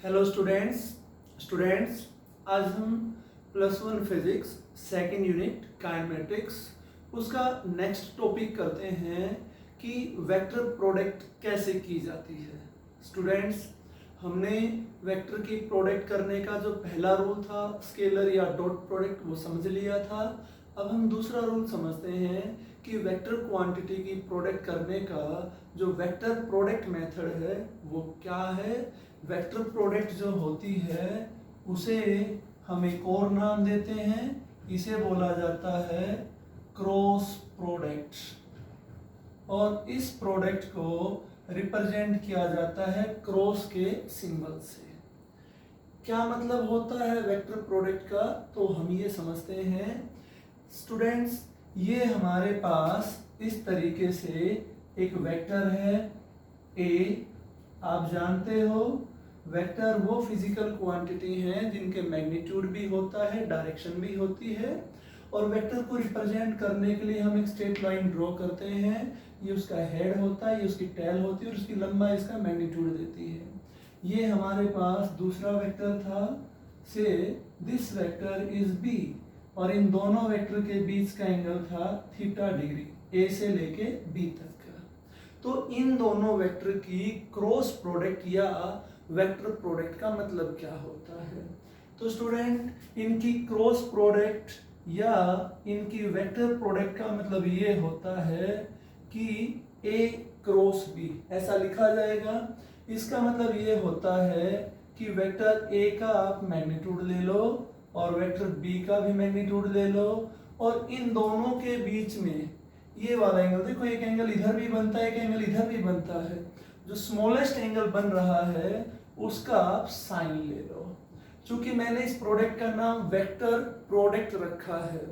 Hello students आज हम +1 physics second unit kinematics उसका नेक्स्ट टॉपिक करते हैं कि वेक्टर प्रोडक्ट कैसे की जाती है। स्टूडेंट्स, हमने वेक्टर की प्रोडक्ट करने का जो पहला रूल था स्केलर या डॉट प्रोडक्ट वो समझ लिया था। अब हम दूसरा रूल समझते हैं कि वेक्टर क्वांटिटी की प्रोडक्ट करने का जो वेक्टर प्रोडक्ट मेथड है वो क्या है। वेक्टर प्रोडक्ट जो होती है उसे हम एक और नाम देते हैं, इसे बोला जाता है क्रॉस प्रोडक्ट, और इस प्रोडक्ट को रिप्रेजेंट किया जाता है क्रॉस के सिंबल से। क्या मतलब होता है वेक्टर प्रोडक्ट का, तो हम ये समझते हैं। स्टूडेंट्स, ये हमारे पास इस तरीके से एक वेक्टर है ए। आप जानते हो वेक्टर वो फिजिकल क्वांटिटी हैं जिनके मैग्नीट्यूड भी होता है, डायरेक्शन भी होती है, और वेक्टर को रिप्रेजेंट करने के लिए हम एक स्ट्रेट लाइन ड्रॉ करते हैं। ये उसका हेड होता है, ये उसकी टेल होती है और उसकी लंबाई इसका मैग्नीट्यूड देती है। ये हमारे पास दूसरा वेक्टर था, से दिस वेक्टर इज बी, और इन दोनों वेक्टर के बीच का एंगल था थीटा डिग्री, ए से लेके बी तक का। तो इन दोनों वेक्टर की क्रॉस प्रोडक्ट या वेक्टर प्रोडक्ट का मतलब क्या होता है। तो स्टूडेंट, इनकी क्रॉस प्रोडक्ट या इनकी वेक्टर प्रोडक्ट का मतलब ये होता है कि ए क्रॉस बी ऐसा लिखा जाएगा। इसका मतलब ये होता है कि वेक्टर ए का आप मैग्नीट्यूड ले लो और वेक्टर बी का भी मैग्नीट्यूड ले लो, और इन दोनों के बीच में ये वाला एंगल देखो, एक एंगल इधर भी बनता है, एक एंगल इधर भी बनता है। जो स्मॉलेस्ट एंगल बन रहा है उसका आप साइन ले लो। चूंकि मैंने इस प्रोडक्ट का नाम वेक्टर प्रोडक्ट रखा है,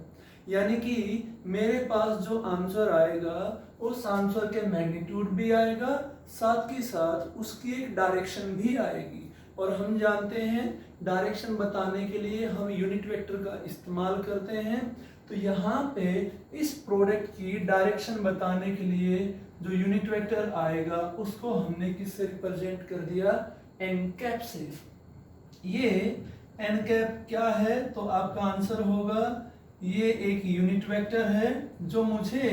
यानी कि मेरे पास जो आंसर आएगा उस आंसर के मैग्नीट्यूड भी आएगा, साथ ही साथ उसकी एक डायरेक्शन भी आएगी। और हम जानते हैं डायरेक्शन बताने के लिए हम यूनिट वेक्टर का इस्तेमाल करते हैं। तो यहाँ पे इस प्रोडक्ट की डायरेक्शन बताने के लिए जो यूनिट वेक्टर आएगा उसको हमने किससे रिप्रेजेंट कर दिया, एन कैप से। ये एन कैप क्या है, तो आपका आंसर होगा ये एक यूनिट वेक्टर है जो मुझे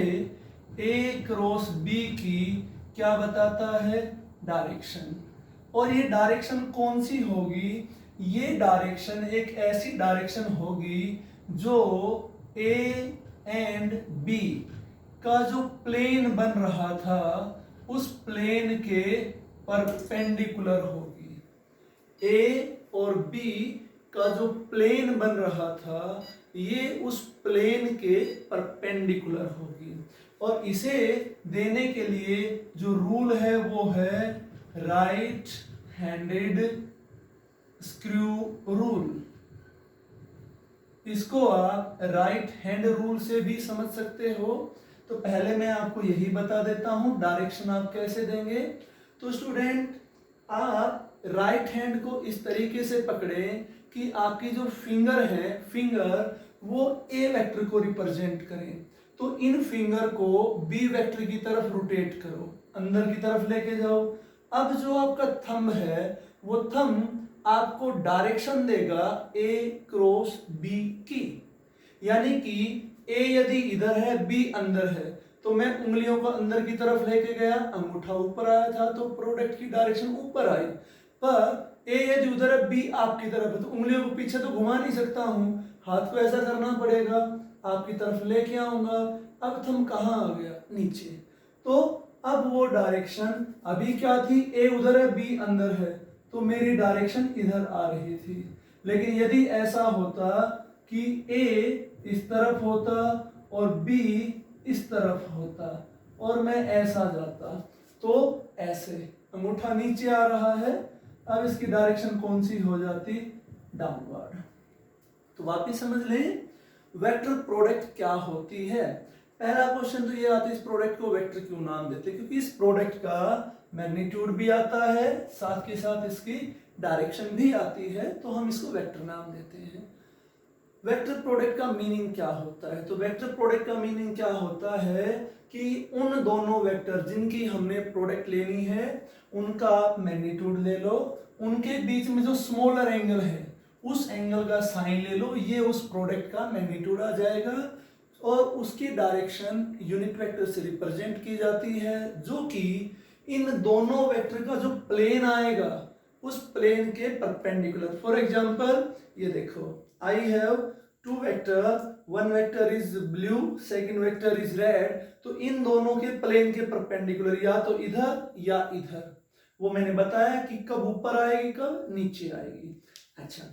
ए क्रॉस बी की क्या बताता है, डायरेक्शन। और ये डायरेक्शन कौन सी होगी, ये डायरेक्शन एक ऐसी डायरेक्शन होगी जो ए एंड बी का जो प्लेन बन रहा था उस प्लेन के परपेंडिकुलर होगी। ए और बी का जो प्लेन बन रहा था ये उस प्लेन के परपेंडिकुलर होगी। और इसे देने के लिए जो रूल है वो है राइट हैंडेड स्क्रू रूल। इसको आप राइट हैंड रूल से भी समझ सकते हो। तो पहले मैं आपको यही बता देता हूं डायरेक्शन आप कैसे देंगे। तो स्टूडेंट, आप राइट हैंड को इस तरीके से पकड़ें कि आपकी जो फिंगर वो ए वेक्टर को रिप्रेजेंट करें। तो इन फिंगर को बी वेक्टर की तरफ रोटेट करो, अंदर की तरफ लेके जाओ। अब जो आपका थंब है वो थंब आपको डायरेक्शन देगा ए क्रॉस बी की, यानी कि ए यदि इधर है बी अंदर है, तो मैं उंगलियों को अंदर की तरफ लेके गया, अंगूठा ऊपर आया था तो प्रोडक्ट की डायरेक्शन ऊपर आई। पर ए यदि उधर है बी आपकी तरफ है तो उंगलियों को पीछे तो घुमा नहीं सकता हूं, हाथ को ऐसा करना पड़ेगा, आपकी तरफ लेके आऊंगा। अब थंब कहां आ गया, नीचे। तो अब वो डायरेक्शन अभी क्या थी, ए उधर है बी अंदर है, तो मेरी डायरेक्शन इधर आ रही थी। लेकिन यदि ऐसा होता कि ए इस तरफ होता और बी इस तरफ होता और मैं ऐसा जाता, तो ऐसे अंगूठा नीचे आ रहा है, अब इसकी डायरेक्शन कौन सी हो जाती, डाउनवर्ड। तो वापिस समझ लें वेक्टर प्रोडक्ट क्या होती है। पहला क्वेश्चन तो ये आता है इस प्रोडक्ट को वेक्टर क्यों नाम देते हैं, क्योंकि इस प्रोडक्ट का मैग्नीट्यूड भी आता है, साथ के साथ इसकी डायरेक्शन भी आती है, तो हम इसको वेक्टर नाम देते हैं। वेक्टर प्रोडक्ट का मीनिंग क्या होता है, तो वेक्टर प्रोडक्ट का मीनिंग क्या होता है कि उन दोनों वेक्टर जिनकी हमने प्रोडक्ट लेनी है उनका मैग्नीट्यूड ले लो, उनके बीच में जो स्मॉलर एंगल है उस एंगल का साइन ले लो, ये उस प्रोडक्ट का मैग्नीट्यूड आ जाएगा और उसकी डायरेक्शन यूनिट वेक्टर से रिप्रेजेंट की जाती है जो कि इन दोनों वेक्टर का जो प्लेन आएगा उस प्लेन के परपेंडिकुलर। फॉर एग्जांपल ये देखो, I have two vector, one vector is blue, second vector is red, तो इन दोनों के प्लेन के परपेंडिकुलर या तो इधर या इधर, वो मैंने बताया कि कब ऊपर आएगी कब नीचे आएगी। अच्छा,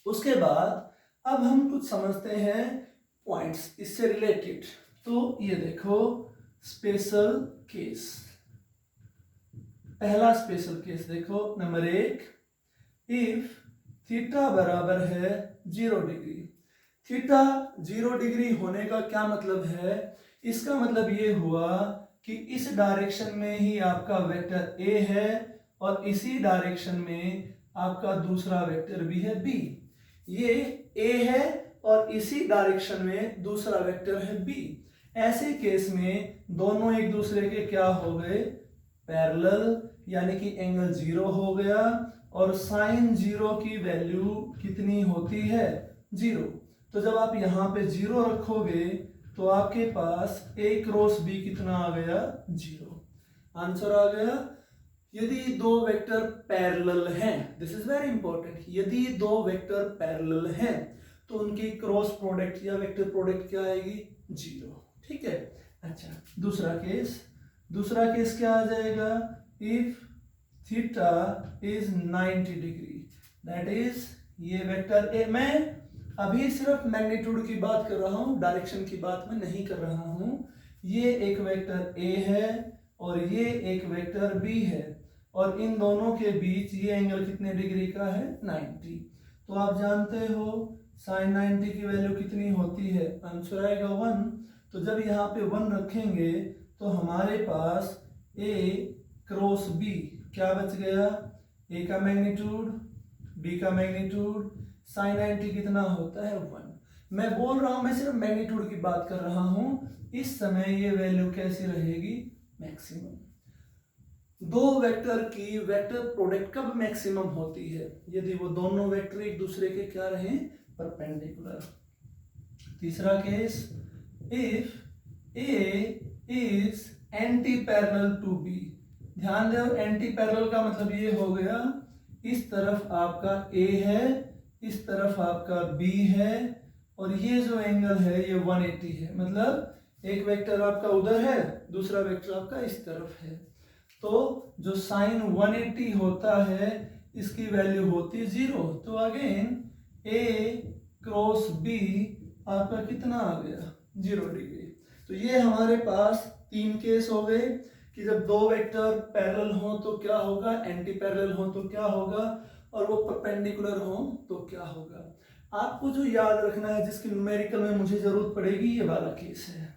उसके बाद अब हम कुछ समझते हैं पॉइंट्स इससे रिलेटेड। तो ये देखो स्पेशल केस, पहला स्पेशल केस देखो नंबर 1, इफ थीटा बराबर है 0 डिग्री। थीटा 0 डिग्री होने का क्या मतलब है? इसका मतलब ये हुआ कि इस डायरेक्शन में ही आपका वेक्टर ए है और इसी डायरेक्शन में आपका दूसरा वेक्टर भी है बी। ये ए है और इसी डायरेक्शन में दूसरा वेक्टर है बी। ऐसे केस में दोनों एक दूसरे के क्या हो गए? पैरेलल, यानी कि एंगल 0 हो गया और साइन 0 की वैल्यू कितनी होती है? 0। तो जब आप यहाँ पे 0 रखोगे तो आपके पास a क्रॉस b कितना आ गया? 0। आंसर आ गया। यदि दो वेक्टर पैरेलल हैं, दिस इज वेरी इंपॉर्टेंट, यदि दो वेक्टर पैरेलल हैं तो उनकी क्रॉस प्रोडक्ट या वेक्टर प्रोडक्ट क्या आएगी? 0। ठीक है। अच्छा, दूसरा केस क्या आ जाएगा? If theta is 90 degree, that is ये वेक्टर ए, मैं अभी सिर्फ मैग्नीट्यूड की बात कर रहा हूं, डायरेक्शन की बात मैं नहीं कर रहा हूं। ये एक वेक्टर ए है और ये एक वेक्टर बी है और इन दोनों के बीच ये एंगल कितने डिग्री का है? 90। तो आप जानते हो साइन 90 की वैल्यू कितनी होती है? आंसर आएगा 1। तो जब यहाँ पे 1 रखेंगे तो हमारे पास ए क्रॉस बी क्या बच गया? ए का मैग्नीट्यूड, बी का मैग्नीट्यूड, साइन 90 कितना होता है? 1। मैं बोल रहा हूं, मैं सिर्फ मैग्नीट्यूड की बात कर रहा हूं। इस समय ये वैल्यू कैसी रहेगी? मैक्सिमम। दो वेक्टर की वेक्टर प्रोडक्ट कब मैक्सिमम होती है? यदि वो दोनों वेक्टर एक दूसरे के क्या रहे? परपेंडिकुलर। तीसरा case, if A is anti parallel to B. ध्यान दो, एंटी पैरेलल का मतलब ये हो गया, इस तरफ आपका ए है, इस तरफ आपका बी है और ये जो एंगल है ये 180 है। मतलब एक वेक्टर आपका उधर है, दूसरा वेक्टर आपका इस तरफ है। तो जो साइन 180 होता है इसकी वैल्यू होती है 0। तो अगेन ए क्रॉस बी आपका कितना आ गया? 0 डिग्री। तो ये हमारे पास 3 केस हो गए कि जब दो वेक्टर पैरेलल हो तो क्या होगा, एंटी पैरेलल हो तो क्या होगा, और वो परपेंडिकुलर हो तो क्या होगा। आपको जो याद रखना है, जिसकी न्यूमेरिकल में मुझे जरूरत पड़ेगी, ये वाला केस है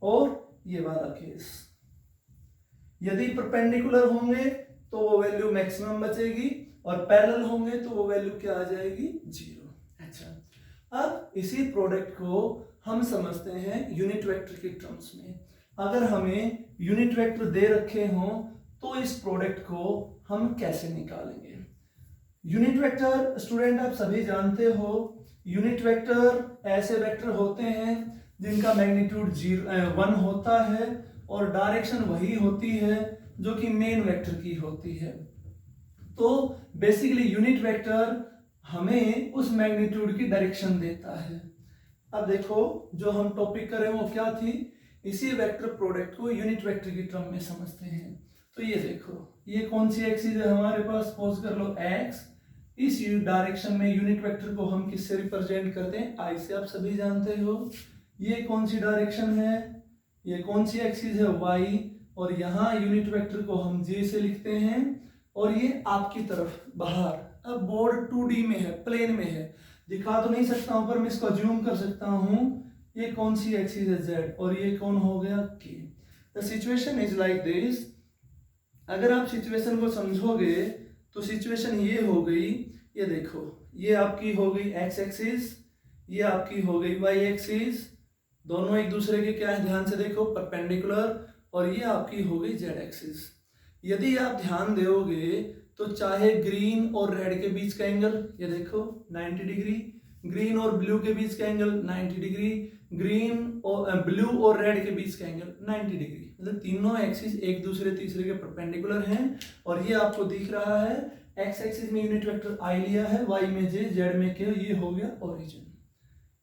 और ये वाला केस। यदि परपेंडिकुलर होंगे तो वो वैल्यू मैक्सिमम बचेगी और पैरेलल होंगे तो वो वैल्यू क्या आ जाएगी? 0। अच्छा, अब इसी प्रोडक्ट को हम समझते हैं यूनिट वेक्टर के टर्म्स में। अगर हमें यूनिट वेक्टर दे रखे हों तो इस प्रोडक्ट को हम कैसे निकालेंगे? यूनिट वेक्टर स्टूडेंट आप सभी जानते हो, यूनिट वेक्टर ऐसे वेक्टर होते हैं जिनका मैग्नीट्यूड 1 होता है और डायरेक्शन वही होती है जो कि मेन वेक्टर की होती है। तो बेसिकली यूनिट वेक्टर हमें उस मैग्नीट्यूड की डायरेक्शन देता है। अब देखो, जो हम टॉपिक कर रहे हैं वो क्या थी? इसी वेक्टर प्रोडक्ट को यूनिट वेक्टर की टर्म में समझते हैं। तो ये देखो, ये कौन सी एक्सिस है हमारे पास? सपोज कर लो x। इस डायरेक्शन में यूनिट वेक्टर को हम किससे रिप्रेजेंट करते हैं? I से, आप सभी जानते हो। ये कौन सी डायरेक्शन है? ये कौन सी एक्सिस है? y। और यहाँ यूनिट वेक्टर को हम j से लिखते हैं और ये आपकी तरफ बाहर। अब बोर्ड 2D में है, प्लेन में है, दिखा तो नहीं सकता हूं पर मैं इसको ज्यूम कर सकता हूं। ये कौन सी एक्सिस है? z और ये कौन हो गया? k। The situation is like this. अगर आप सिचुएशन को समझोगे तो सिचुएशन ये हो गई, ये देखो, ये आपकी हो गई x एक्सिस, ये आपकी हो गई y एक्सिस, दोनों एक दूसरे के क्या है, ध्यान से देखो, परपेंडिकुलर, और ये आपकी हो गई जेड एक्सिस। यदि आप ध्यान दोगे तो चाहे ग्रीन और रेड के बीच का एंगल, ये देखो 90 डिग्री, ग्रीन और ब्लू के बीच का एंगल 90 डिग्री, ग्रीन और ब्लू और रेड के बीच का एंगल 90 डिग्री, मतलब तीनों एक्सिस एक दूसरे तीसरे के परपेंडिकुलर हैं। और ये आपको दिख रहा है, एक्स एक्सिस में यूनिट वेक्टर आई लिया है, वाई में जे, जेड में के, ये हो गया ओरिजिन।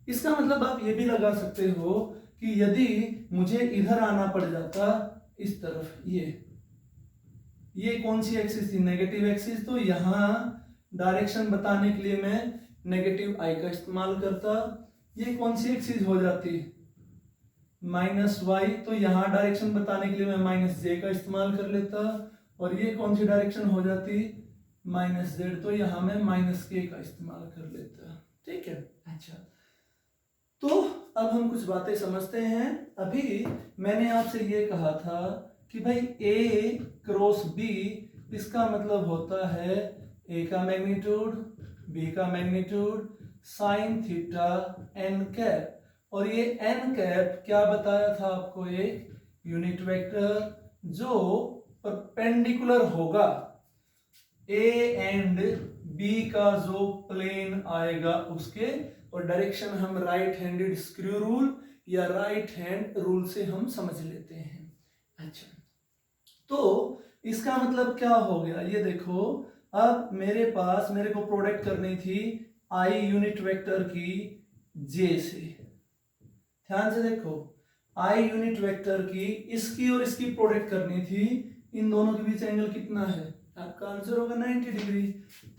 इसका मतलब आप ये भी लगा सकते हो कि यदि मुझे इधर आना पड़ जाता इस तरफ, ये कौन सी एक्सिस थी, नेगेटिव एक्सिस, तो यहाँ डायरेक्शन बताने के लिए मैं नेगेटिव आई का इस्तेमाल करता। ये कौन सी एक्सिस हो जाती, माइनस वाई, तो यहाँ डायरेक्शन बताने के लिए मैं माइनस जे का इस्तेमाल कर लेता। और ये कौन सी डायरेक्शन हो जाती, माइनस जेड, तो यहाँ मैं माइनस के का इस्तेमाल कर लेता। ठीक है, अच्छा, तो अब हम कुछ बातें समझते हैं। अभी मैंने आपसे ये कहा था कि भाई ए क्रॉस बी, इसका मतलब होता है ए का मैग्नीट्यूड, बी का magnitude, sine theta N cap. और ये एन कैप क्या बताया था आपको, एक यूनिट वेक्टर जो परपेंडिकुलर होगा ए एंड बी का जो प्लेन आएगा उसके, और डायरेक्शन हम राइट हैंडेड स्क्रू रूल या राइट हैंड रूल से हम समझ लेते हैं। अच्छा, तो इसका मतलब क्या हो गया, ये देखो, अब मेरे को प्रोडक्ट करनी थी आई यूनिट वेक्टर की जे से। ध्यान से देखो, आई यूनिट वेक्टर की इसकी और इसकी प्रोडक्ट करनी थी, इन दोनों के बीच एंगल कितना है, आपका आंसर होगा 90 डिग्री।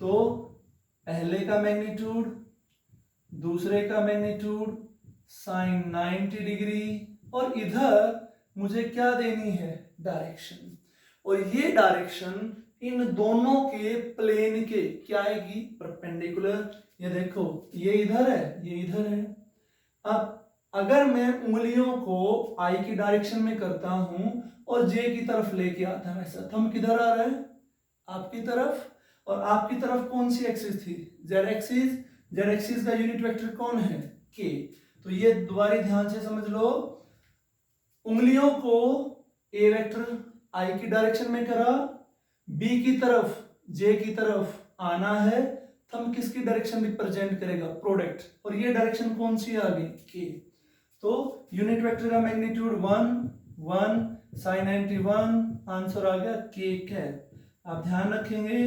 तो पहले का मैग्नीट्यूड, दूसरे का मैग्नीट्यूड साइन 90 डिग्री, और इधर मुझे क्या देनी है, डायरेक्शन। और ये डायरेक्शन इन दोनों के प्लेन के क्या आएगी, परपेंडिकुलर। ये देखो, ये इधर है, ये इधर है। अब अगर मैं उंगलियों को आई की डायरेक्शन में करता हूं और जे की तरफ लेके आता हूं, ऐसा, थंब किधर आ रहा है, आपकी तरफ, और आपकी तरफ कौन सी एक्सिस थी, जेड एक्सिस। जेड एक्सिस का यूनिट वेक्टर कौन है, के। तो ये दोबारा ध्यान से समझ लो, उंगलियों को ए वेक्टर आई की डायरेक्शन में करा, बी की तरफ जे की तरफ आना है, थंब किसकी डायरेक्शन रिप्रेजेंट करेगा, प्रोडक्ट, और ये डायरेक्शन कौन सी आ गई, के। तो यूनिट वेक्टर का मैग्नीट्यूड 1 sin 91, आंसर आ गया के कैप। आप ध्यान रखेंगे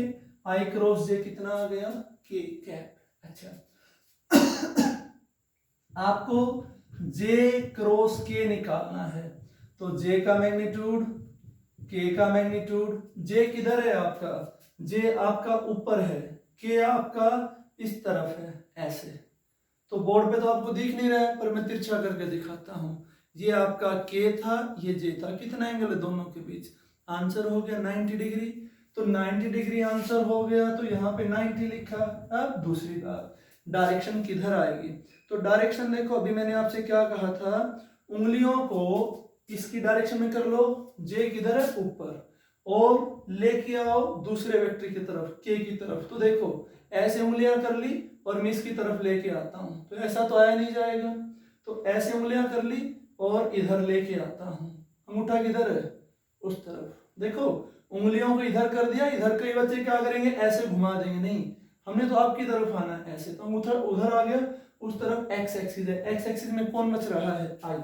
आई क्रॉस जे कितना आ गया, के कैप। अच्छा, आपको जे क्रॉस के निकालना है, तो जे का मैग्नीट्यूड, के का मैग्नीट्यूड, जे किधर है आपका, जे आपका ऊपर है, के आपका इस तरफ है, ऐसे। तो बोर्ड पे तो आपको दिख नहीं रहा है, पर मैं तिरछा करके दिखाता हूं। ये आपका के था, ये जे था, कितना एंगल है दोनों के बीच, आंसर हो गया 90 डिग्री। तो 90 डिग्री आंसर हो गया, तो यहाँ पे 90 लिखा। अब दूसरी बात, डायरेक्शन किधर आएगी, तो डायरेक्शन देखो, अभी मैंने आपसे क्या कहा था, उंगलियों को इसकी डायरेक्शन में कर लो, जे किधर है, ऊपर, और लेके आओ दूसरे वेक्टर की तरफ, के की तरफ। तो देखो, ऐसे उंगलियां कर ली और मैं इसकी तरफ लेके आता हूं, तो ऐसा तो आया नहीं जाएगा, तो ऐसे उंगलियां कर ली और इधर लेके आता हूं, अंगूठा किधर है, उस तरफ। देखो, उंगलियों को इधर कर दिया, इधर कई बच्चे क्या करेंगे, ऐसे घुमा देंगे, नहीं, हमने तो आपकी तरफ आना है, ऐसे, तो अंगूठा उधर आ गया, उस तरफ एक्स एक्सिस है, एक्स एक्सिस में कौन बच रहा है, आई।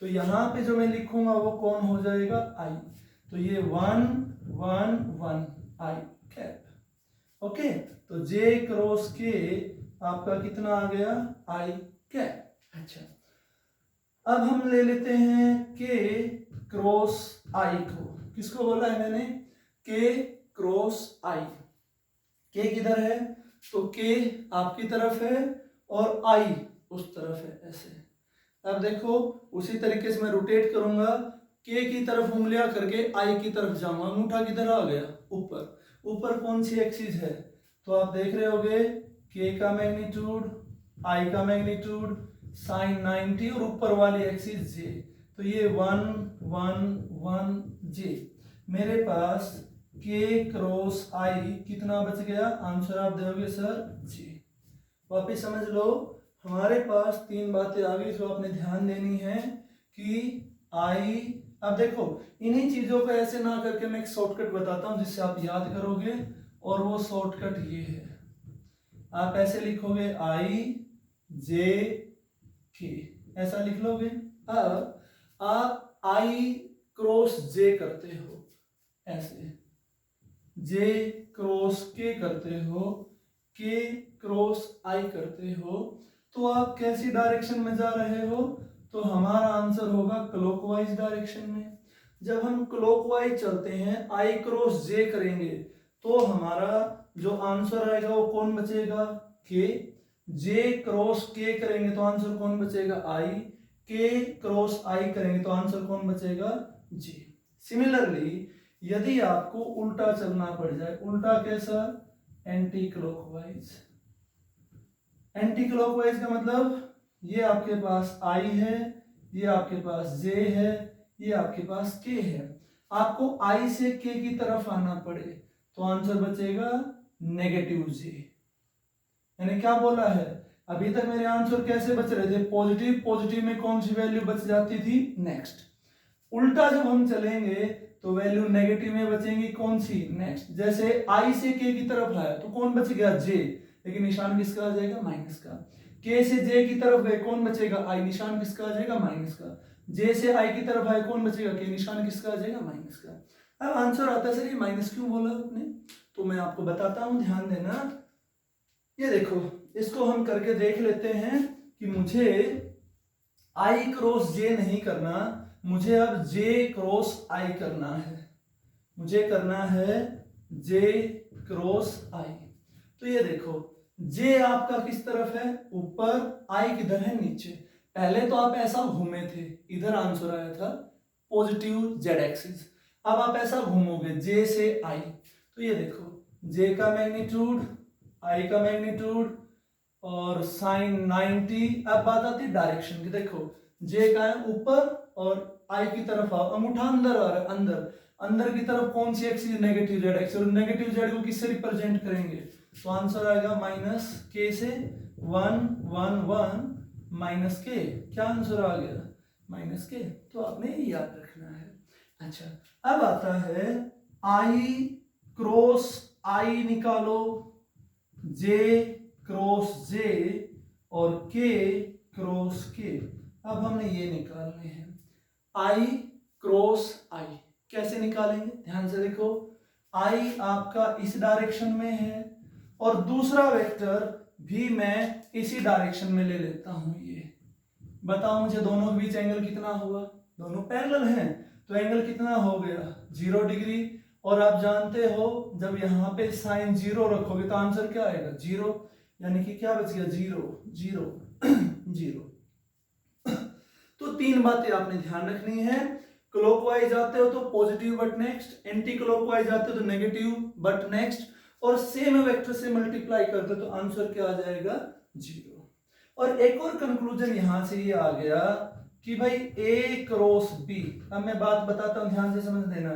तो यहाँ पे जो मैं लिखूंगा वो कौन हो जाएगा, आई। तो ये 1 1 1 आई कैप। ओके, तो जे क्रॉस के आपका कितना आ गया, आई कैप। अच्छा, अब हम ले लेते हैं के क्रॉस आई को। किसको बोला है मैंने, के क्रॉस आई। के किधर है, तो के आपकी तरफ है और आई उस तरफ है, ऐसे। अब देखो, उसी तरीके से मैं रोटेट करूंगा, के की तरफ उंगलियां करके आई की तरफ जाऊंगा, अंगूठा किधर आ गया, ऊपर। ऊपर कौन सी एक्सिस है, तो आप देख रहे होगे, के का मैग्नीट्यूड, आई का मैग्नीट्यूड, साइन 90, और ऊपर वाली एक्सिस जे। तो ये 1 1 1 जे। मेरे पास के क्रॉस आई कितना बच गया, आंसर आप दोगे सर, जे। वापिस समझ लो, हमारे पास तीन बातें आ गई जो आपने ध्यान देनी है कि आई, अब देखो इन्हीं चीजों को ऐसे ना करके मैं एक शॉर्टकट बताता हूं जिससे आप याद करोगे, और वो शॉर्टकट ये है, आप ऐसे लिखोगे आई जे के, ऐसा लिख लोगे। अब आप आई क्रॉस जे करते हो, ऐसे जे क्रॉस के करते हो, के क्रॉस आई करते हो, तो आप कैसी डायरेक्शन में जा रहे हो? तो हमारा आंसर होगा क्लॉकवाइज डायरेक्शन में। जब हम क्लॉकवाइज चलते हैं, आई क्रॉस जे करेंगे, तो हमारा जो आंसर आएगा वो कौन बचेगा? के। जे क्रॉस के करेंगे तो आंसर कौन बचेगा? आई। के क्रॉस आई करेंगे तो आंसर कौन बचेगा? जे। सिमिलरली यदि आपको उल्टा चलना पड़ जाए, उल्टा कैसा? Anti clockwise. एंटी क्लॉकवाइज का मतलब ये आपके पास आई है, ये आपके पास जे है, ये आपके पास के है। आपको आई से के की तरफ आना पड़े तो आंसर बचेगा नेगेटिव जे। यानी क्या बोला है? अभी तक मेरे आंसर कैसे बच रहे थे? पॉजिटिव, पॉजिटिव में कौन सी वैल्यू बच जाती थी? नेक्स्ट। उल्टा जब हम चलेंगे तो वैल्यू नेगेटिव में बचेंगी, कौन सी? नेक्स्ट। जैसे आई से के की तरफ आया तो कौन बच गया? जे, लेकिन निशान किसका आ जाएगा? माइनस का। के से जे की तरफ गए, कौन बचेगा? आई, निशान किसका आ जाएगा? माइनस का। जे से आई की तरफ आए, कौन बचेगा? के, निशान किसका आ जाएगा? माइनस का। अब आंसर आता है सर ये माइनस क्यों बोला आपने? तो मैं आपको बताता हूं, ध्यान देना। ये देखो, इसको हम करके देख लेते हैं कि मुझे आई क्रॉस जे नहीं करना, मुझे अब जे क्रॉस आई करना है। मुझे करना है जे क्रॉस आई। तो ये देखो, जे आपका किस तरफ है? ऊपर। आई किधर है? नीचे। पहले तो आप ऐसा घूमे थे, इधर आंसर आया था पॉजिटिव जेड एक्सिस। अब आप ऐसा घूमोगे जे से आई, तो ये देखो जे का मैग्नीट्यूड, आई का मैग्नीट्यूड और साइन 90। अब बात आती है डायरेक्शन की। देखो जे का है ऊपर और आई की तरफ आओ, अंगूठा अंदर आ रहा है, अंदर। अंदर की तरफ कौन सी एक्सिस? Negative Z axis. और नेगेटिव जेड को किससे रिप्रेजेंट करेंगे? तो आंसर आएगा माइनस के से। 1 1 1 माइनस के। क्या आंसर आ गया? माइनस के। तो आपने याद रखना है। अच्छा, अब आता है आई क्रॉस आई निकालो, जे क्रॉस जे और के क्रॉस के। अब हमने ये निकालने हैं आई क्रॉस आई। कैसे निकालेंगे? ध्यान से देखो, आई आपका इस डायरेक्शन में है और दूसरा वेक्टर भी मैं इसी डायरेक्शन में ले लेता हूं। ये बताओ मुझे दोनों के बीच एंगल कितना हुआ? दोनों पैरेलल हैं तो एंगल कितना हो गया? 0 डिग्री। और आप जानते हो जब यहाँ पे साइन 0 रखोगे तो आंसर क्या आएगा? 0। यानी कि क्या बच गया? 0 0 0। तो तीन बातें आपने ध्यान रखनी है। क्लॉकवाइज आते हो तो positive but next, anti clockwise आते हो तो नेगेटिव बट नेक्स्ट, और सेम वेक्टर से मल्टीप्लाई करते हो तो आंसर क्या आ जाएगा? 0। और एक और कंक्लूजन यहां से ये आ गया कि भाई ए क्रॉस बी। अब मैं बात बताता हूं, ध्यान से समझ देना।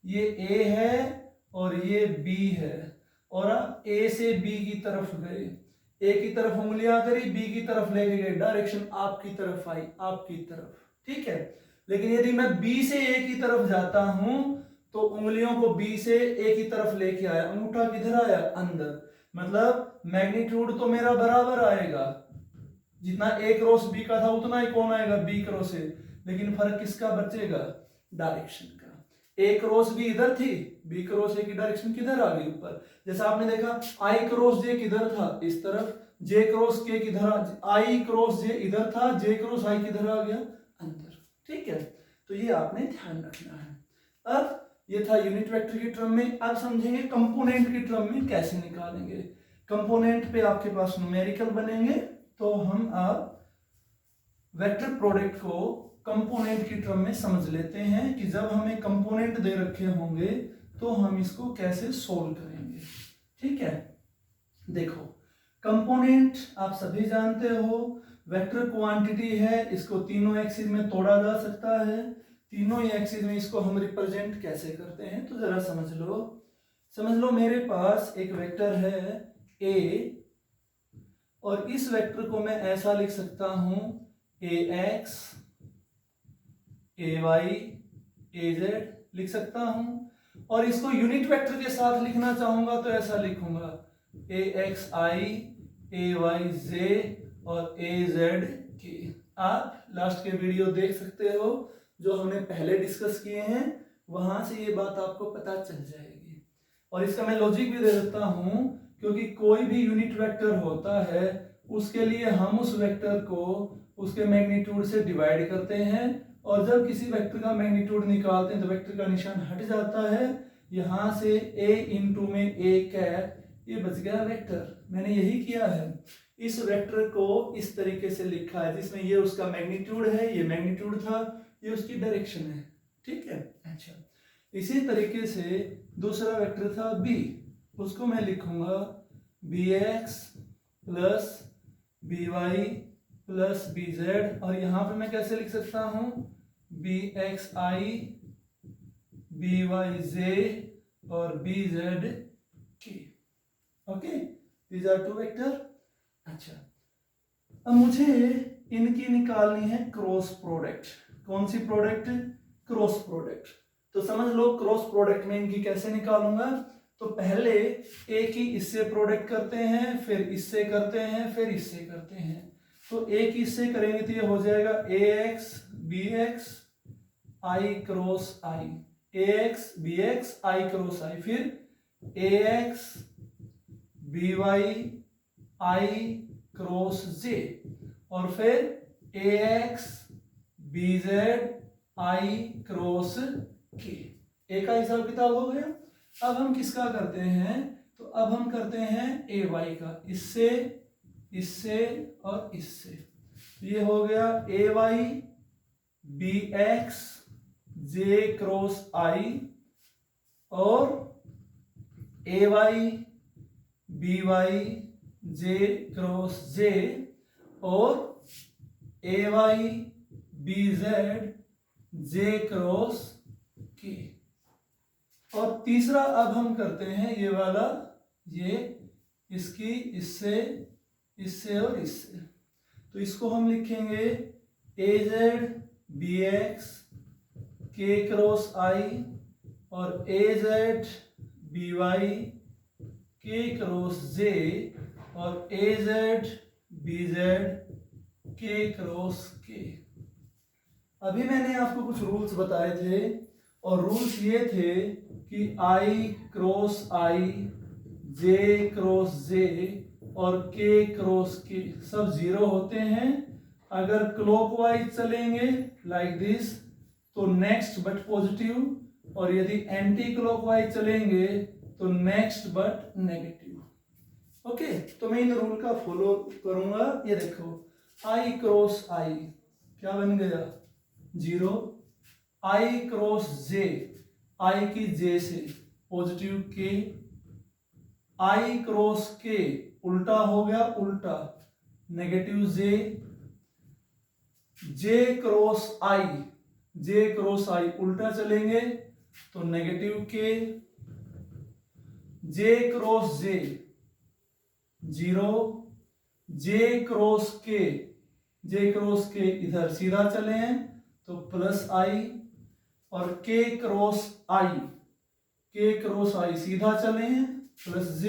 ये ए है और ये बी है, और आप ए से बी की तरफ गए, ए की तरफ उंगलियां करी, बी की तरफ लेके गए, डायरेक्शन आपकी तरफ आई, आपकी तरफ। ठीक है। लेकिन यदि मैं बी से ए की तरफ जाता हूं तो उंगलियों को बी से ए की तरफ लेके आया, अंगूठा किधर आया? अंदर। मतलब मैग्नीट्यूड तो मेरा बराबर आएगा, जितना ए क्रॉस बी का था उतना ही कौन आएगा? B cross A. लेकिन फर्क किसका बचेगा? डायरेक्शन का। ए क्रॉस बी इधर थी, बी क्रॉस ए की डायरेक्शन किधर आ गई? ऊपर। जैसा आपने देखा आई क्रॉस जे किधर था? इस तरफ। जे क्रॉस के किधर? आई क्रॉस जे इधर था, जे क्रॉस आई किधर आ गया? अंदर। ठीक है, तो ये आपने ध्यान रखना है। अब ये था यूनिट वेक्टर की टर्म में। अब समझेंगे कंपोनेंट की टर्म में कैसे निकालेंगे। कंपोनेंट पे आपके पास न्यूमेरिकल बनेंगे, तो हम अब वेक्टर प्रोडक्ट को कंपोनेंट की टर्म में समझ लेते हैं कि जब हमें कंपोनेंट दे रखे होंगे तो हम इसको कैसे सोल्व करेंगे। ठीक है, देखो कंपोनेंट आप सभी जानते हो वेक्टर क्वांटिटी है, इसको तीनों एक्सिस में तोड़ा जा सकता है। तीनों ही एक्सिस में इसको हम रिप्रेजेंट कैसे करते हैं तो जरा समझ लो मेरे पास एक वेक्टर है ए और इस वेक्टर को मैं ऐसा लिख सकता हूं ax ay az लिख सकता हूं, और इसको यूनिट वेक्टर के साथ लिखना चाहूंगा तो ऐसा लिखूंगा axi ayj और azk। आप लास्ट के वीडियो देख सकते हो जो हमने पहले डिस्कस किए हैं, वहां से ये बात आपको पता चल जाएगी। और इसका मैं लॉजिक भी दे देता हूं, क्योंकि कोई भी यूनिट वेक्टर होता है उसके लिए हम उस वेक्टर को उसके मैग्नीट्यूड से डिवाइड करते हैं, और जब किसी वेक्टर का मैग्नीट्यूड निकालते हैं तो वेक्टर का निशान हट जाता है। यहां से a इंटू में a कैप, ये बच गया वेक्टर। मैंने यही किया है, इस वेक्टर को इस तरीके से लिखा है जिसमें ये उसका मैग्नीट्यूड है, ये मैग्नीट्यूड था, ये उसकी डायरेक्शन है। ठीक है, अच्छा। इसी तरीके से दूसरा वेक्टर था b, उसको मैं लिखूंगा bx plus by plus bz, और यहां पे मैं कैसे लिख सकता हूं bxi byj और bzk। Okay, these are two vector. अच्छा, अब मुझे इनकी निकालनी है क्रॉस प्रोडक्ट। कौन सी प्रोडक्ट? Cross product. तो समझ लो क्रॉस प्रोडक्ट में इनकी कैसे निकालूंगा। तो पहले ए की इससे प्रोडक्ट करते हैं, फिर इससे करते हैं, फिर इससे करते हैं। तो ए की इससे करेंगे तो ये हो जाएगा ax bx i cross i, ax bx i cross i, फिर ax by i cross j, और फिर ax bz i cross k। ए का हिसाब किताब हो गया। अब हम किसका करते हैं? तो अब हम करते हैं ay का, इससे इससे और इससे। ये हो गया ay bx j cross i और ay by j cross j और ay bz j cross k। और तीसरा अब हम करते हैं ये वाला, ये इसकी इससे इससे और इससे। तो इसको हम लिखेंगे az bx k cross i और az by k cross j और az bz k cross k। अभी मैंने आपको कुछ रूल्स बताए थे, और रूल्स ये थे कि i cross i, j cross j और k क्रॉस k सब जीरो होते हैं अगर क्लॉकवाइज चलेंगे लाइक दिस तो नेक्स्ट बट पॉजिटिव, और यदि एंटी क्लॉकवाइज चलेंगे तो नेक्स्ट बट नेगेटिव। ओके, तो मैं इन रूल का फॉलो करूंगा। ये देखो i क्रॉस i क्या बन गया? Zero. i cross j, i की j से positive k, i cross k उल्टा हो गया उल्टा negative j, j cross i, j cross i उल्टा चलेंगे तो negative k, j cross j zero, j cross k, j cross k इधर सीधा चले हैं तो प्लस i, और k cross i, k cross i सीधा चले हैं प्लस j,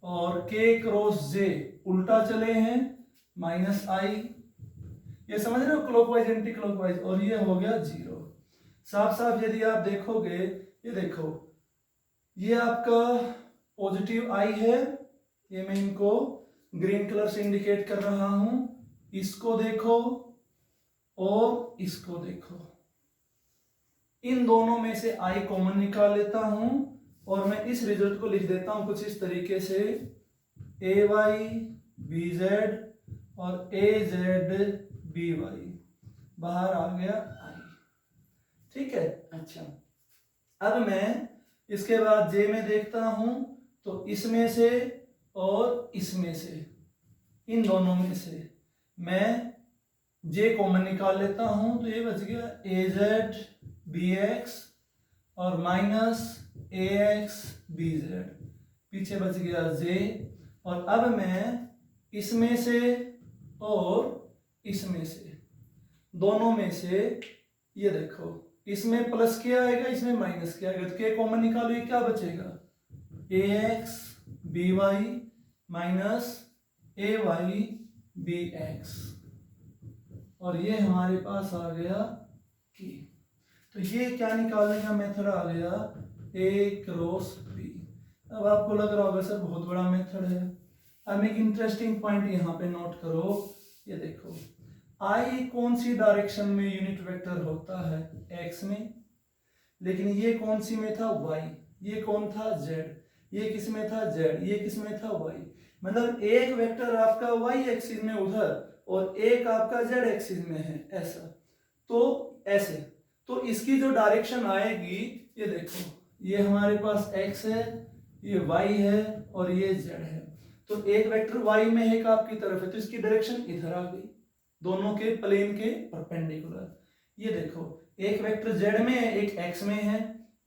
और k क्रॉस j उल्टा चले हैं माइनस i। ये समझ रहे हो क्लॉकवाइज एंटी क्लॉकवाइज, और ये हो गया जीरो। साफ साफ यदि आप देखोगे, ये देखो ये आपका पॉजिटिव i है, ये मैं इनको ग्रीन कलर से इंडिकेट कर रहा हूं। इसको देखो और इसको देखो, इन दोनों में से i कॉमन निकाल लेता हूं और मैं इस रिजल्ट को लिख देता हूं कुछ इस तरीके से ay bz और az by, बाहर आ गया i। ठीक है, अच्छा। अब मैं इसके बाद j में देखता हूं तो इसमें से और इसमें से, इन दोनों में से मैं j कॉमन निकाल लेता हूं तो ये बच गया az bx और माइनस ax bz, पीछे बच गया j। और अब मैं इसमें से और इसमें से, दोनों में से, ये देखो इसमें प्लस के आएगा, इसमें माइनस के आएगा, तो के कॉमन निकालो, ये क्या बचेगा, ax by minus ay bx, और ये हमारे पास आ गया की। तो ये क्या निकालने का मेथड आ गया, a क्रॉस b। अब आपको लग रहा होगा सर बहुत बड़ा मेथड है। अब एक इंटरेस्टिंग पॉइंट यहाँ पे नोट करो, ये देखो i कौन सी डायरेक्शन में यूनिट वेक्टर होता है, x में, लेकिन ये कौन सी में था, y, ये कौन था, z, ये किस में था, z, ये किस में था, y। मतलब एक वेक्टर आपका y एक्सिस में उधर और एक आपका z एक्सिस में है, ऐसा। तो ऐसे, तो इसकी जो डायरेक्शन आएगी, ये देखो ये हमारे पास x है, ये y है और ये z है। तो एक वेक्टर y में एक आपकी तरफ है, तो इसकी डायरेक्शन इधर आ गई, दोनों के प्लेन के परपेंडिकुलर। ये देखो एक वेक्टर z में है, एक x में है,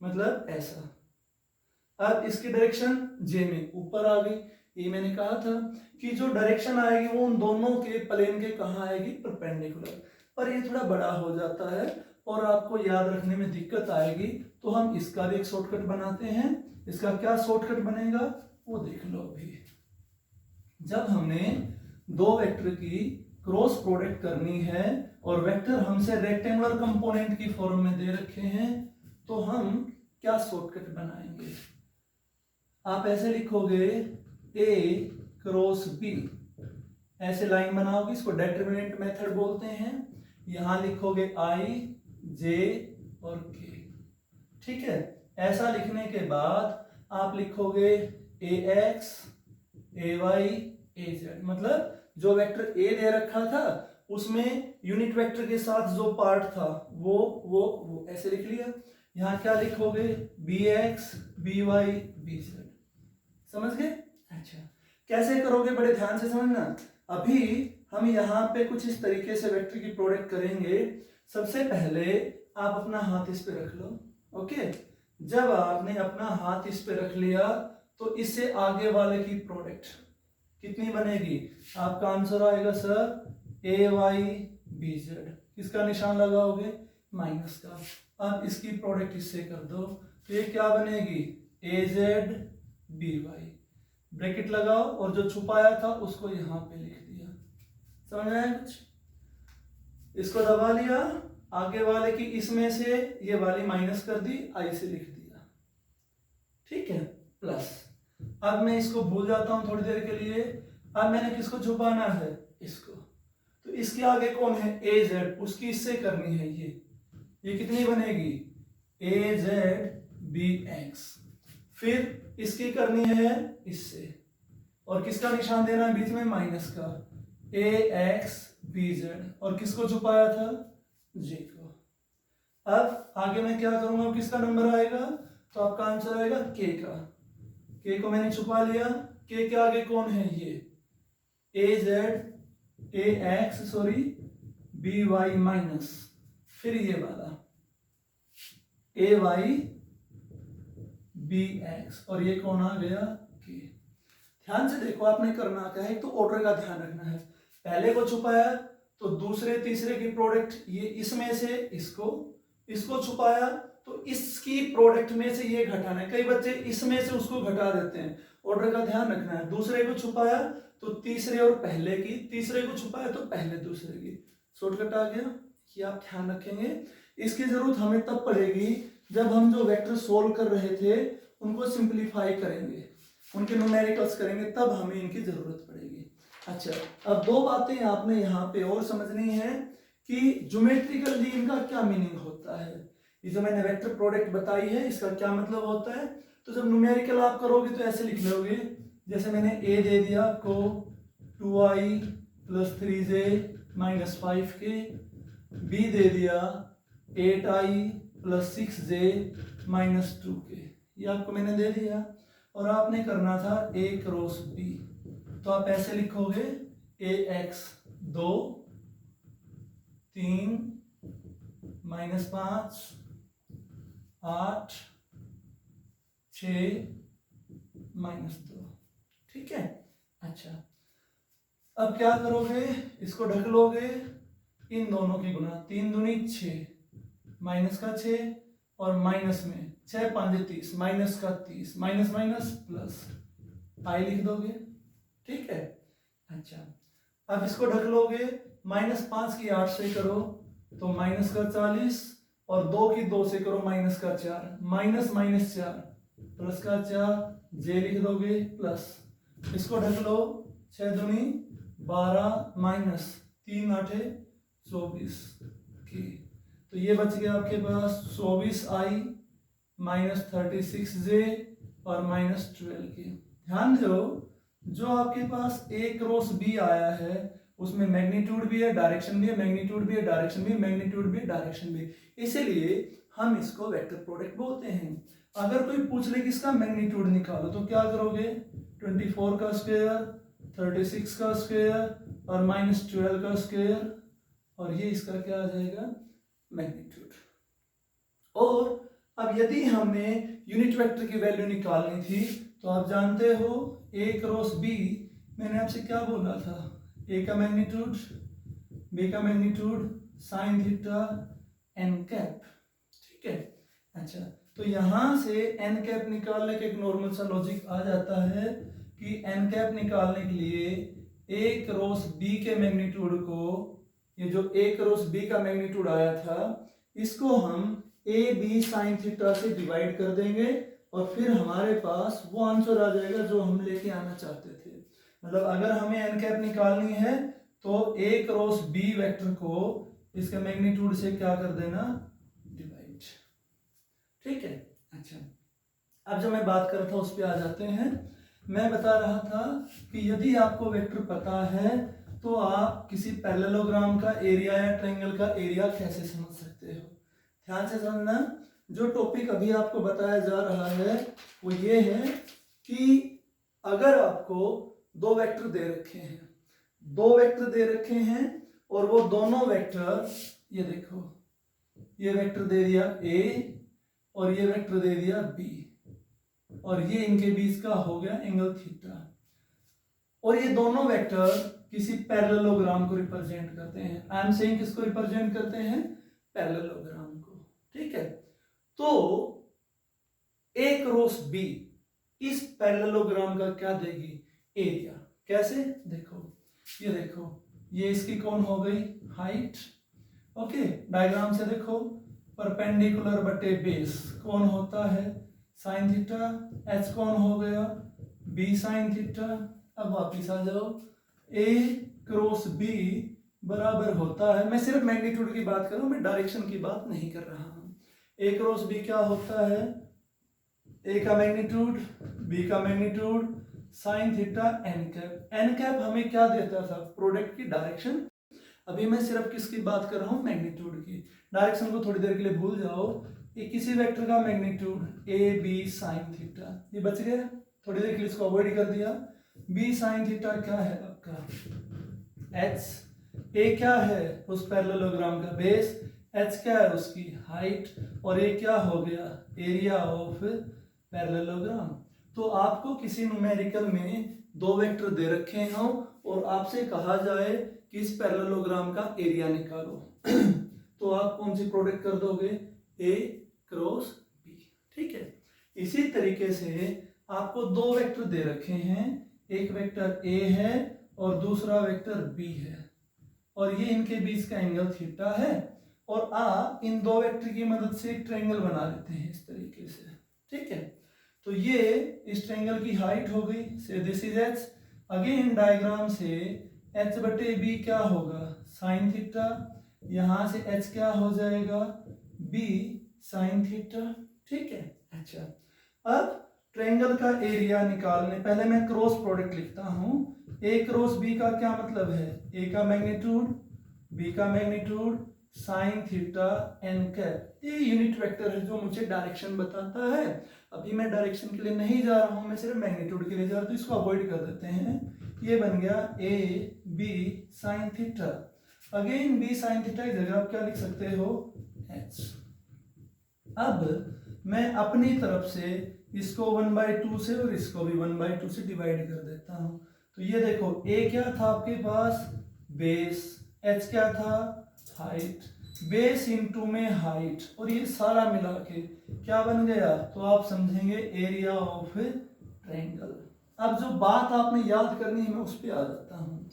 मतलब ऐसा। अब इसकी डायरेक्शन j में ऊपर आ गई। ये मैंने कहा था कि जो डायरेक्शन आएगी वो उन दोनों के प्लेन के कहाँ आएगी, परपेंडिकुलर। पर ये थोड़ा बड़ा हो जाता है और आपको याद रखने में दिक्कत आएगी, तो हम इसका भी एक शॉर्टकट बनाते हैं। इसका क्या शॉर्टकट बनेगा वो देख लो अभी। जब हमने दो वेक्टर की क्रॉस प्रोडक्ट करनी है और वेक्टर हमसे रेक्टेंगुलर कंपोनेंट की फॉर्म में दे रखे हैं, तो हम क्या शॉर्टकट बनाएंगे, आप ऐसे लिखोगे a क्रॉस b, ऐसे लाइन बनाओगे, इसको डिटरमिनेंट मेथड बोलते हैं। यहां लिखोगे i j और k, ठीक है। ऐसा लिखने के बाद आप लिखोगे ax ay az, मतलब जो वेक्टर a दे रखा था उसमें यूनिट वेक्टर के साथ जो पार्ट था वो ऐसे लिख लिया। यहाँ क्या लिखोगे, bx by bz, समझ गए। अच्छा कैसे करोगे, बड़े ध्यान से समझना। अभी हम यहाँ पे कुछ इस तरीके से वेक्टर की प्रोडक्ट करेंगे। सबसे पहले आप अपना हाथ इस पे रख लो, ओके। जब आपने अपना हाथ इस पे रख लिया तो इससे आगे वाले की प्रोडक्ट कितनी बनेगी, आपका आंसर आएगा सर ए वाई बी जेड। किसका निशान लगाओगे, माइनस का। अब इसकी प्रोडक्ट इससे कर दो तो ये क्या बनेगी, ए जेड बी वाई। ब्रैकेट लगाओ और जो छुपाया था उसको यहां पे लिख दिया। समझ आया कुछ, इसको दबा लिया, आगे वाले की इसमें से ये वाली माइनस कर दी, आई से लिख दिया, ठीक है, प्लस। अब मैं इसको भूल जाता हूं थोड़ी देर के लिए। अब मैंने किसको छुपाना है, इसको। तो इसके आगे कौन है, ए जेड, उसकी इससे करनी है ये कितनी बनेगी, ए जेड बी एक्स। फिर इसकी करनी है इससे, और किसका निशान देना है बीच में, माइनस का, ए एक्स बी जेड, और किसको छुपाया था, जे को। अब आगे मैं क्या करूंगा, किसका नंबर आएगा, तो आपका आंसर आएगा के का। के को मैंने छुपा लिया, के आगे कौन है, ये A Z A X sorry B Y minus, फिर ये वाला ए वाई बी एक्स, और ये कौन आ गया, के। ध्यान से देखो आपने करना क्या है, तो ऑर्डर का ध्यान रखना है। पहले को छुपाया तो दूसरे तीसरे की प्रोडक्ट, ये इसमें से इसको छुपाया तो इसकी प्रोडक्ट में से ये घटाना है। कई बच्चे इसमें से उसको घटा देते हैं, ऑर्डर का ध्यान रखना है। दूसरे को छुपाया तो तीसरे और पहले की, तीसरे को छुपाया तो पहले दूसरे की। शॉर्टकट आ गया, कि आप ध्यान रखेंगे। इसकी जरूरत हमें तब पड़ेगी जब हम जो वेक्टर सोल्व कर रहे थे उनको सिंप्लीफाई करेंगे, उनके न्यूमेरिकल्स करेंगे, तब हमें इनकी जरूरत पड़ेगी। अच्छा, अब दो बातें आपने यहाँ पे और समझनी है कि ज्योमेट्रिकल लीन का क्या मीनिंग होता है। ये जो मैंने वेक्टर प्रोडक्ट बताई है इसका क्या मतलब होता है। तो जब न्यूमेरिकल आप करोगे तो ऐसे लिख लोगे, जैसे मैंने ए दे दिया आपको 2i + 3j - 5k, बी दे दिया 8i + 6j - 2k, ये आपको मैंने दे दिया। और आपने करना था a क्रॉस b, तो आप ऐसे लिखोगे ax 2 3 -5 8 6 -2, ठीक है। अच्छा, अब क्या करोगे, इसको ढक लोगे, इन दोनों की गुना, 3 दूनी 6, माइनस का 6 और माइनस में 6 5 30, माइनस का 30, माइनस माइनस प्लस, आई लिख दोगे, ठीक है। अच्छा, अब इसको ढक लोगे, -5 की 8 से करो तो माइनस का 40 और 2 की 2 से करो माइनस का 4, माइनस माइनस 4 प्लस का 4, जे लिख दोगे प्लस, इसको ढक लो, 6 दूनी 12 माइनस 3 8 24 की, तो ये बच गया आपके पास 24i माइनस 36j और माइनस 12 की। ध्यान दो, जो आपके पास a क्रॉस b आया है उसमें मैग्नीट्यूड भी है, डायरेक्शन भी है, मैग्नीट्यूड भी है, डायरेक्शन भी, मैग्नीट्यूड भी, डायरेक्शन भी, इसीलिए हम इसको वेक्टर प्रोडक्ट बोलते हैं। अगर कोई पूछ ले कि इसका मैग्नीट्यूड निकालो तो क्या करोगे, 24 का स्क्वायर, 36 का स्क्वायर और माइनस 12 का स्क्वायर, और ये इसका क्या आ जाएगा, मैग्नीट्यूड। और अब यदि हमें यूनिट वेक्टर की वैल्यू निकालनी थी तो आप जानते हो a क्रॉस b, मैंने आपसे क्या बोला था, a का मैग्नीट्यूड, b का magnitude, sine theta n cap, ठीक है। अच्छा, तो यहां से n कैप निकालने का एक नॉर्मल सा लॉजिक आ जाता है कि n कैप निकालने के लिए a क्रॉस b के मैग्नीट्यूड को, ये जो a क्रॉस b का मैग्नीट्यूड आया था, इसको हम ए बी साइन थीटा से डिवाइड कर देंगे और फिर हमारे पास वो आंसर आ जाएगा जो हम लेके आना चाहते थे। मतलब अगर हमें एन कैप निकालनी है तो ए क्रॉस बी वेक्टर को इसके मैग्नीट्यूड से क्या कर देना, डिवाइड, ठीक है। अच्छा, अब जो मैं बात कर रहा था उस पर आ जाते हैं। मैं बता रहा था कि यदि आपको वेक्टर पता है तो आप किसी पैरेललोग्राम का एरिया या ट्रायंगल का एरिया कैसे समझ सकते हो। ध्यान से समझना, जो टॉपिक अभी आपको बताया जा रहा है वो ये है कि अगर आपको दो वेक्टर दे रखे हैं, और वो दोनों वेक्टर, ये देखो, ये वेक्टर दे दिया a और ये वेक्टर दे दिया b, और ये इनके बीच का हो गया एंगल थीटा, और ये दोनों वेक्टर किसी पैरेललोग्राम को रिप्रेजेंट करते हैं। आई एम सेइंग किसको रिप्रेजेंट करते हैं, पैरेललोग्राम को, ठीक है। तो a क्रॉस b इस पैरेललोग्राम का क्या देगी, एरिया। कैसे, देखो, ये देखो, ये इसकी कौन हो गई, हाइट, ओके। डायग्राम से देखो, परपेंडिकुलर बटे बेस कौन होता है, साइन थीटा, h कौन हो गया, b साइन थीटा। अब वापिस आ जाओ, a क्रॉस b बराबर होता है, मैं सिर्फ मैग्नीट्यूड की बात कर रहा हूं, मैं डायरेक्शन की बात नहीं कर रहा हूं। a क्रॉस b क्या होता है, a का मैग्नीट्यूड, b का magnitude, sine theta n cap. n cap हमें क्या देता था, प्रोडक्ट की डायरेक्शन। अभी मैं सिर्फ किसकी बात कर रहा हूं, मैग्नीट्यूड की। डायरेक्शन को थोड़ी देर के लिए भूल जाओ। ये किसी वेक्टर का magnitude a b sine theta, ये बच गया, थोड़ी देर के लिए इसको अवॉइड कर दिया। b साइन थीटा क्या है आपका, h, a क्या है उस पैरेललोग्राम का बेस, h क्या है उसकी हाइट, और a क्या हो गया, एरिया ऑफ पैरेललोग्राम। तो आपको किसी न्यूमेरिकल में दो वेक्टर दे रखे हों और आपसे कहा जाए कि इस पैरेललोग्राम का एरिया निकालो तो आप कौन सी प्रोडक्ट कर दोगे, a क्रॉस b, ठीक है। इसी तरीके से आपको दो वेक्टर दे रखे हैं, एक वेक्टर a है और दूसरा वेक्टर b है, और ये इनके बीच का एंगल थीटा है, और आप इन दो वेक्टर की मदद से एक ट्रायंगल बना लेते हैं इस तरीके से, ठीक है। तो ये इस ट्रायंगल की हाइट हो गई, से this is h। Again diagram से h बटे b क्या होगा, साइन थीटा, यहां से h क्या हो जाएगा, b साइन थीटा, ठीक है। अच्छा, अब ट्रायंगल का एरिया निकालने, पहले मैं क्रॉस प्रोडक्ट लिखता हूं। a क्रॉस b का क्या मतलब है, a का मैग्नीट्यूड, b का magnitude, sine theta n cap. ये यूनिट वेक्टर है जो मुझे डायरेक्शन बताता है। अभी मैं डायरेक्शन के लिए नहीं जा रहा हूं, मैं सिर्फ मैग्नीट्यूड के लिए जा रहा हूं, तो इसको अवॉइड कर देते हैं। ये बन गया a b sine theta. Again b sine theta की जगह आप क्या लिख सकते हो, h। अब मैं अपनी तरफ से इसको 1/2 से और इसको भी 1/2 से डिवाइड कर देता हूं, तो ये देखो ए क्या था आपके पास, बेस, एच क्या था, हाइट, बेस इंटू में हाइट, और ये सारा मिला के क्या बन गया, तो आप समझेंगे एरिया ऑफ ट्रायंगल। अब जो बात आपने याद करनी है मैं उस पर आ जाता हूँ।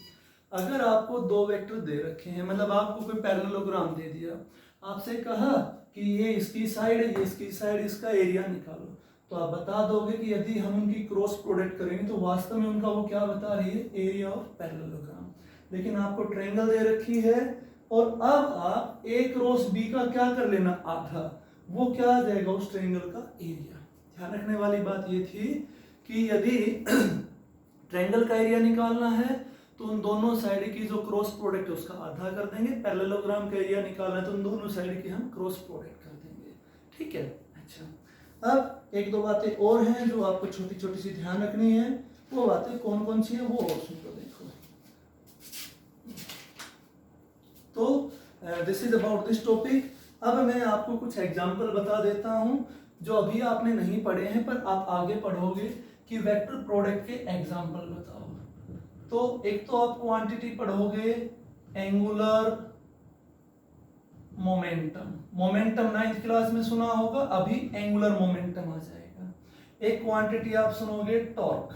अगर आपको दो वेक्टर दे रखे हैं, मतलब आपको कोई पैरेललोग्राम दे दिया, आपसे कहा कि ये इसकी साइड है, ये इसकी साइड, इसका एरिया निकालो, तो आप बता दोगे कि यदि हम उनकी क्रॉस प्रोडक्ट करेंगे तो वास्तव में उनका वो क्या बता रही है, एरिया ऑफ पैरेललोग्राम। लेकिन आपको ट्रायंगल दे रखी है और अब आप ए क्रॉस बी का क्या कर लेना, आधा, वो क्या आ जाएगा उस ट्रायंगल का एरिया। ध्यान रखने वाली बात ये थी कि यदि ट्रायंगल का एरिया निकालना है तो उन दोनों साइड की जो क्रॉस प्रोडक्ट है उसका आधा कर देंगे, पैरेललोग्राम का एरिया निकालना है तो उन दोनों साइड की हम क्रॉस प्रोडक्ट कर देंगे। ठीक है, अच्छा। अब एक दो बातें और हैं जो आपको छोटी छोटी सी ध्यान रखनी है, वो बातें कौन कौन सी है वो और सुन लो। देखो, तो this is about this topic. अब मैं आपको कुछ एग्जाम्पल बता देता हूं जो अभी आपने नहीं पढ़े हैं पर आप आगे पढ़ोगे कि वेक्टर प्रोडक्ट के एग्जाम्पल बताओ। तो एक तो आप क्वांटिटी पढ़ोगे angular momentum, momentum 9th class में सुना होगा, अभी एंगुलर मोमेंटम आ जाएगा। एक क्वांटिटी आप सुनोगे टॉर्क,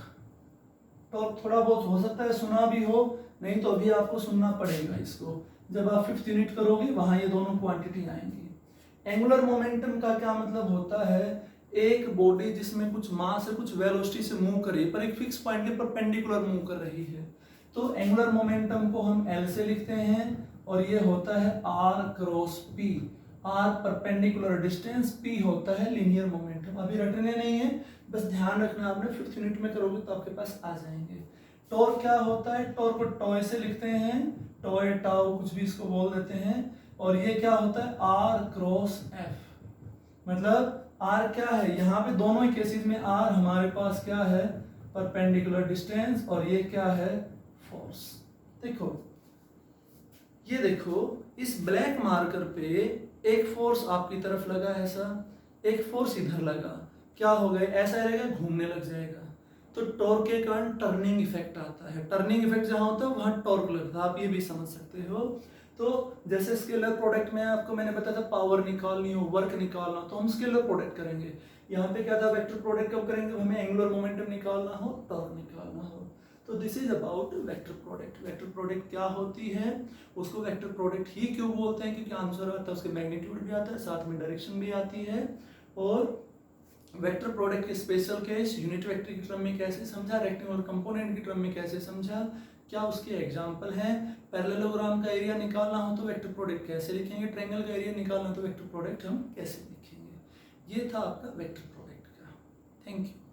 टॉर्क थोड़ा बहुत हो सकता है सुना भी हो, नहीं तो अभी आपको सुनना पड़ेगा इसको, जब आप 5th यूनिट करोगे वहां ये दोनों क्वांटिटी आएंगी। एंगुलर मोमेंटम का क्या मतलब होता है, एक बॉडी जिसमें कुछ मास है, कुछ वेलोसिटी से मूव कर रही है पर एक फिक्स पॉइंट के परपेंडिकुलर मूव कर रही है, तो एंगुलर मोमेंटम को हम एल से लिखते हैं और ये होता है R cross P. R perpendicular distance, P होता है लीनियर मोमेंटम। अभी रटने नहीं है, बस ध्यान रखना, आपने 5th यूनिट में करोगे तो आपके पास आ जाएंगे। टॉर्क क्या होता है, टॉर्क को टॉय से लिखते हैं, टॉय टाउ कुछ भी इसको बोल देते हैं, और ये क्या होता है आर क्रॉस एफ। मतलब आर क्या है, यहाँ पे दोनों ही केसेस में आर हमारे पास क्या है, परपेंडिकुलर डिस्टेंस, और ये क्या है, फोर्स। देखो ये देखो, इस ब्लैक मार्कर पे एक फोर्स आपकी तरफ लगा है ऐसा, एक फोर्स इधर लगा, क्या हो गया, ऐसा रहेगा, घूमने लग जाएगा, तो टॉर्क के कारण टर्निंग इफेक्ट आता है। टर्निंग इफेक्ट जहां होता है वहां टॉर्क लगता है, आप ये भी समझ सकते हो। तो जैसे स्केलर प्रोडक्ट में आपको मैंने बताया था पावर निकालनी हो, वर्क निकालना, तो हम स्केलर प्रोडक्ट करेंगे। यहाँ पे क्या था, वेक्टर प्रोडक्ट कब करेंगे, हमें एंगुलर मोमेंटम निकालना हो, टॉर्क निकालना हो। तो this is about vector product. Vector product क्या होती है, उसको वेक्टर प्रोडक्ट ही क्यों बोलते हैं, क्योंकि आंसर आता है उसके मैग्नीट्यूड भी आता है, साथ में डायरेक्शन भी आती है। और वेक्टर प्रोडक्ट के स्पेशल केस यूनिट वेक्टर के क्रम में कैसे समझा, रेक्टेंगुलर कंपोनेंट के क्रम में कैसे समझा, क्या उसके एग्जांपल हैं, पैरेललोग्राम का एरिया निकालना हो तो वेक्टर प्रोडक्ट कैसे लिखेंगे, ट्रायंगल का एरिया निकालना हो तो वेक्टर प्रोडक्ट हम कैसे लिखेंगे। ये था आपका वेक्टर प्रोडक्ट का। Thank you.